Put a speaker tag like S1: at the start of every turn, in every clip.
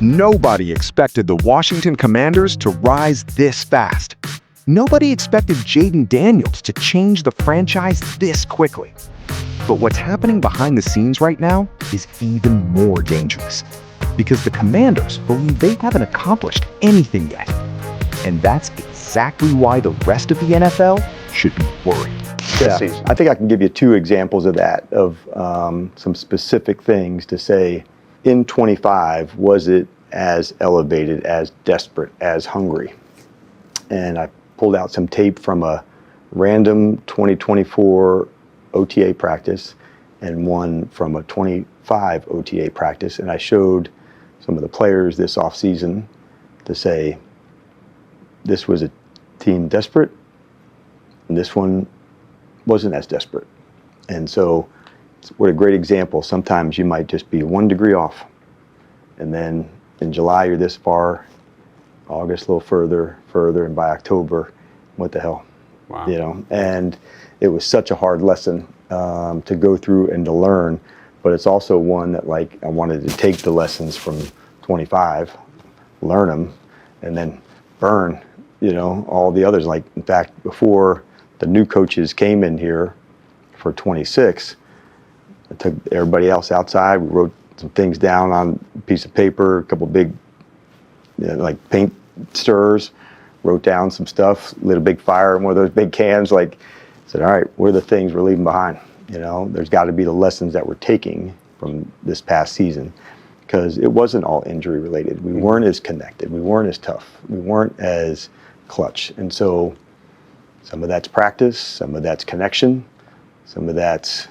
S1: Nobody expected the Washington Commanders to rise this fast. Nobody expected Jayden Daniels to change the franchise this quickly. But what's happening behind the scenes right now is even more dangerous, because the Commanders believe they haven't accomplished anything yet. And that's exactly why the rest of the NFL should be worried.
S2: Yeah, I think I can give you two examples of that, of some specific things to say, in 25, was it as elevated, as desperate, as hungry? And I pulled out some tape from a random 2024 OTA practice and one from a 25 OTA practice. And I showed some of the players this offseason to say, this was a team desperate, and this one wasn't as desperate. And so, what a great example. Sometimes you might just be 1 degree off, and then in July you're this far, August a little further, and by October, what the hell?
S3: Wow.
S2: You know, and it was such a hard lesson to go through and to learn, but it's also one that, like, I wanted to take the lessons from 25, learn them, and then burn, you know, all the others. Like, in fact, before the new coaches came in here for 26, I took everybody else outside. We wrote some things down on a piece of paper, a couple big, you know, like paint stirrers, wrote down some stuff, lit a big fire in one of those big cans, like, said, all right, what are the things we're leaving behind? You know, there's got to be the lessons that we're taking from this past season, because it wasn't all injury related. We weren't as connected. We weren't as tough. We weren't as clutch. And so some of that's practice, some of that's connection, some of that's,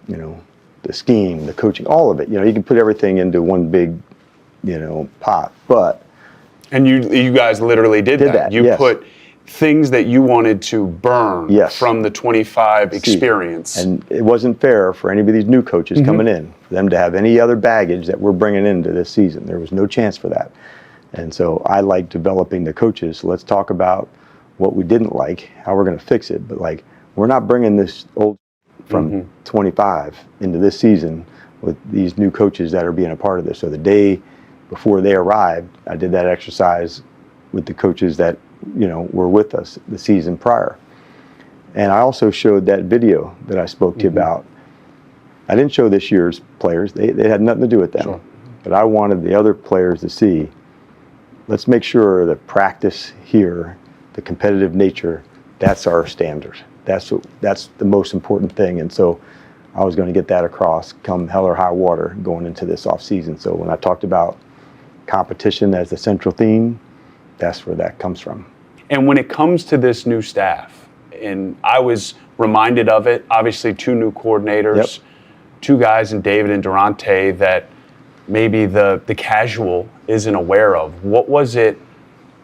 S2: you know, the scheme, the coaching, all of it. You know, you can put everything into one big, you know, pot. But
S3: and you guys literally did that. You
S2: yes.
S3: put things that you wanted to burn
S2: Yes.
S3: from the 25 experience.
S2: And it wasn't fair for any of these new coaches coming in, for them to have any other baggage that we're bringing into this season. There was no chance for that. And so I like developing the coaches. So let's talk about what we didn't like, how we're going to fix it. But, like, we're not bringing this old from 25 into this season with these new coaches that are being a part of this. So the day before they arrived, I did that exercise with the coaches that, you know, were with us the season prior. And I also showed that video that I spoke to you about. I didn't show this year's players. They had nothing to do with them.
S3: Sure.
S2: But I wanted the other players to see, let's make sure the practice here, the competitive nature, that's our standard. That's the most important thing. And so I was going to get that across come hell or high water going into this off season. So when I talked about competition as the central theme, that's where that comes from.
S3: And when it comes to this new staff, and I was reminded of it, obviously 2 new coordinators, 2 guys in David and Durante that maybe the casual isn't aware of. What was it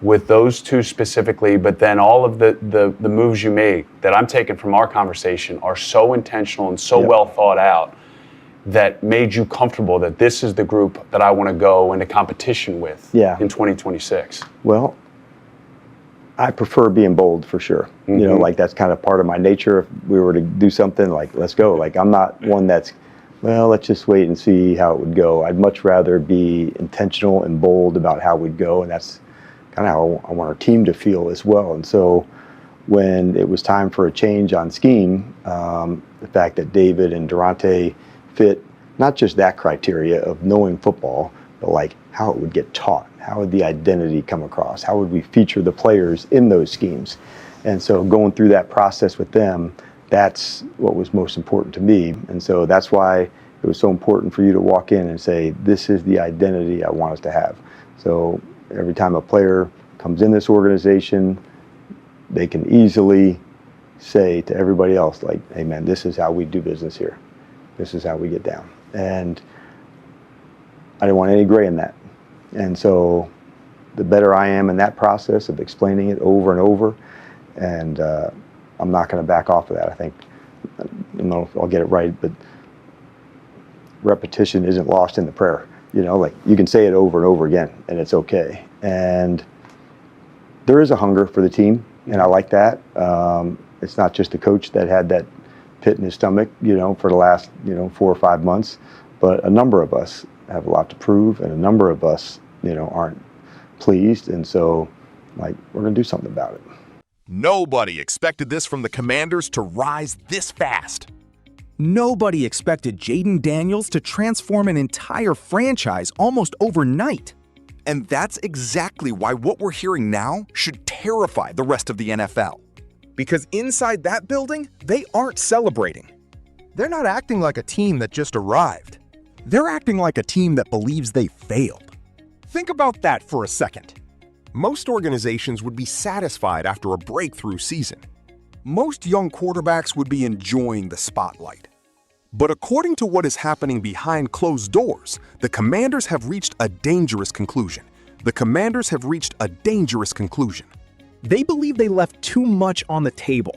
S3: with those 2 specifically, but then all of the moves you made that I'm taking from our conversation are so intentional and so well thought out that made you comfortable that this is the group that I want to go into competition with in 2026?
S2: Well, I prefer being bold for sure. You know, like, that's kind of part of my nature. If we were to do something, like, let's go. Like, I'm not one that's, well, let's just wait and see how it would go. I'd much rather be intentional and bold about how we'd go, and that's kind of how I want our team to feel as well. And so when it was time for a change on scheme, the fact that David and Durante fit not just that criteria of knowing football, but, like, how it would get taught. How would the identity come across? How would we feature the players in those schemes? And so going through that process with them, that's what was most important to me. And so that's why it was so important for you to walk in and say, this is the identity I want us to have. So every time a player comes in this organization, they can easily say to everybody else, like, hey man, this is how we do business here. This is how we get down. And I didn't want any gray in that. And so the better I am in that process of explaining it over and over, and I'm not going to back off of that. I think, I don't know if I'll get it right, but repetition isn't lost in the prayer. You know, like, you can say it over and over again, and it's okay. And there is a hunger for the team, and I like that. It's not just the coach that had that pit in his stomach, you know, for the last, 4 or 5 months, but a number of us have a lot to prove, and a number of us, aren't pleased, and so, we're going to do something about it.
S4: Nobody expected this from the Commanders to rise this fast.
S5: Nobody expected Jayden Daniels to transform an entire franchise almost overnight.
S4: And that's exactly why what we're hearing now should terrify the rest of the NFL.
S5: Because inside that building, they aren't celebrating. They're not acting like a team that just arrived. They're acting like a team that believes they failed. Think about that for a second.
S4: Most organizations would be satisfied after a breakthrough season.
S5: Most young quarterbacks would be enjoying the spotlight.
S4: But according to what is happening behind closed doors, the Commanders have reached a dangerous conclusion. The Commanders have reached a dangerous conclusion.
S5: They believe they left too much on the table.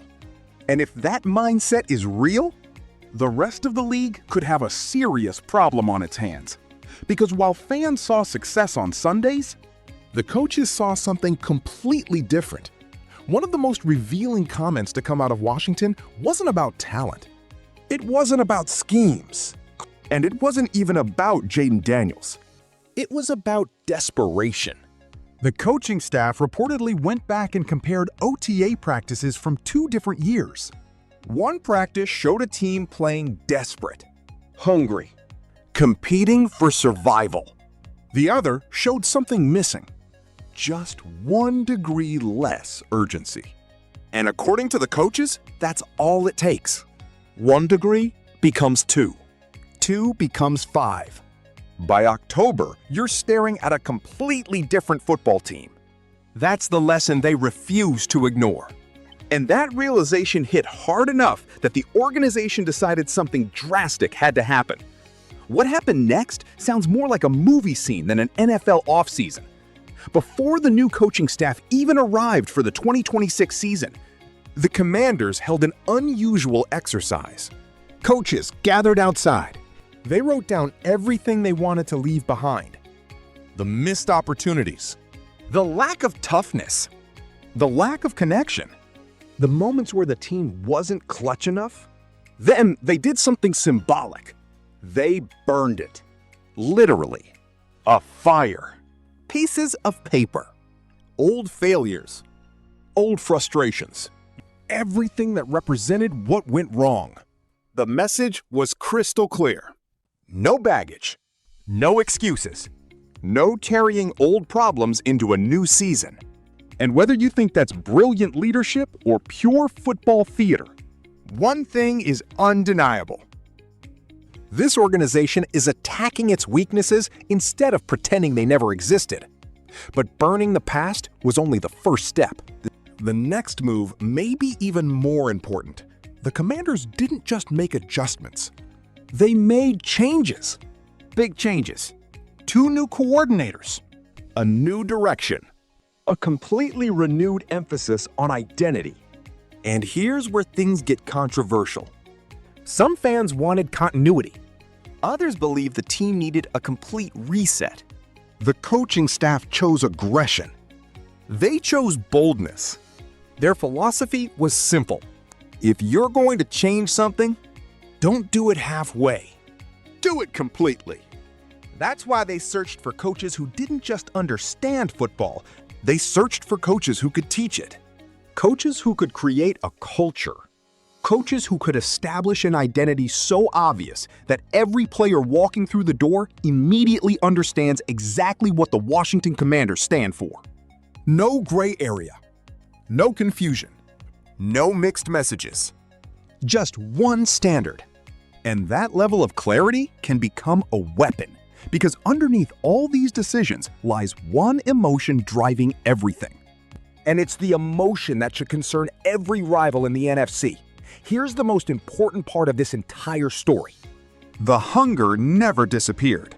S4: And if that mindset is real, the rest of the league could have a serious problem on its hands. Because while fans saw success on Sundays, the coaches saw something completely different. One of the most revealing comments to come out of Washington wasn't about talent. It wasn't about schemes. And it wasn't even about Jayden Daniels. It was about desperation. The coaching staff reportedly went back and compared OTA practices from 2 different years. One practice showed a team playing desperate, hungry, competing for survival. The other showed something missing. Just 1 degree less urgency. And according to the coaches, that's all it takes. 1 degree becomes 2. 2 becomes 5. By October, you're staring at a completely different football team. That's the lesson they refuse to ignore. And that realization hit hard enough that the organization decided something drastic had to happen. What happened next sounds more like a movie scene than an NFL offseason. Before the new coaching staff even arrived for the 2026 season, the Commanders held an unusual exercise. Coaches gathered outside. They wrote down everything they wanted to leave behind. The missed opportunities, the lack of toughness, the lack of connection, the moments where the team wasn't clutch enough. Then they did something symbolic. They burned it. Literally. A fire. Pieces of paper. Old failures. Old frustrations. Everything that represented what went wrong. The message was crystal clear. No baggage. No excuses. No carrying old problems into a new season. And whether you think that's brilliant leadership or pure football theater, one thing is undeniable. This organization is attacking its weaknesses instead of pretending they never existed. But burning the past was only the first step. The next move may be even more important. The Commanders didn't just make adjustments. They made changes. Big changes. 2 new coordinators. A new direction. A completely renewed emphasis on identity. And here's where things get controversial. Some fans wanted continuity. Others believed the team needed a complete reset. The coaching staff chose aggression. They chose boldness. Their philosophy was simple. If you're going to change something, don't do it halfway. Do it completely. That's why they searched for coaches who didn't just understand football. They searched for coaches who could teach it. Coaches who could create a culture. Coaches who could establish an identity so obvious that every player walking through the door immediately understands exactly what the Washington Commanders stand for. No gray area. No confusion. No mixed messages. Just one standard. And that level of clarity can become a weapon, because underneath all these decisions lies one emotion driving everything. And it's the emotion that should concern every rival in the NFC. Here's the most important part of this entire story. The hunger never disappeared.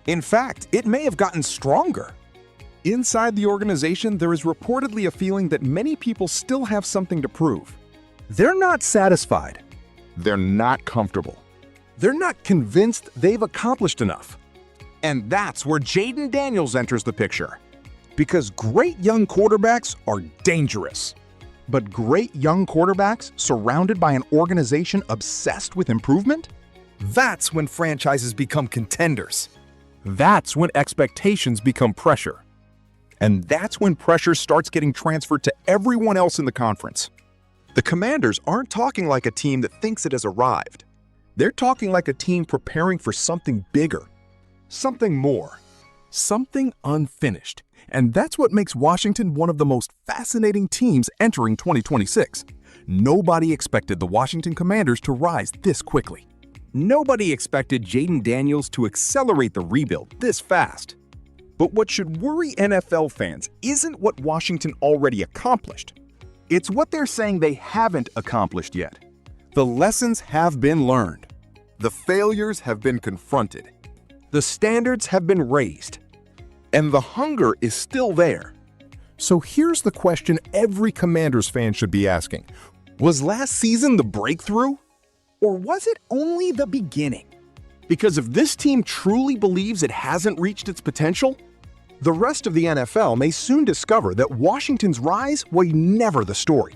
S4: In fact, it may have gotten stronger. Inside the organization, there is reportedly a feeling that many people still have something to prove. They're not satisfied. They're not comfortable. They're not convinced they've accomplished enough. And that's where Jayden Daniels enters the picture. Because great young quarterbacks are dangerous. But great young quarterbacks surrounded by an organization obsessed with improvement? That's when franchises become contenders.
S5: That's when expectations become pressure. And that's when pressure starts getting transferred to everyone else in the conference. The Commanders aren't talking like a team that thinks it has arrived. They're talking like a team preparing for something bigger, something more, something unfinished. And that's what makes Washington one of the most fascinating teams entering 2026. Nobody expected the Washington Commanders to rise this quickly. Nobody expected Jayden Daniels to accelerate the rebuild this fast. But what should worry NFL fans isn't what Washington already accomplished. It's what they're saying they haven't accomplished yet. The lessons have been learned. The failures have been confronted. The standards have been raised. And the hunger is still there. So here's the question every Commanders fan should be asking. Was last season the breakthrough? Or was it only the beginning? Because if this team truly believes it hasn't reached its potential, the rest of the NFL may soon discover that Washington's rise was never the story.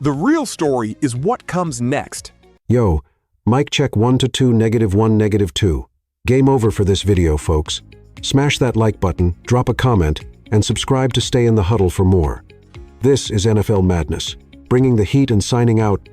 S5: The real story is what comes next.
S6: Yo, mic check 1 to 2, -1, -2. Game over for this video, folks. Smash that like button, drop a comment, and subscribe to stay in the huddle for more. This is NFL Madness, bringing the heat and signing out.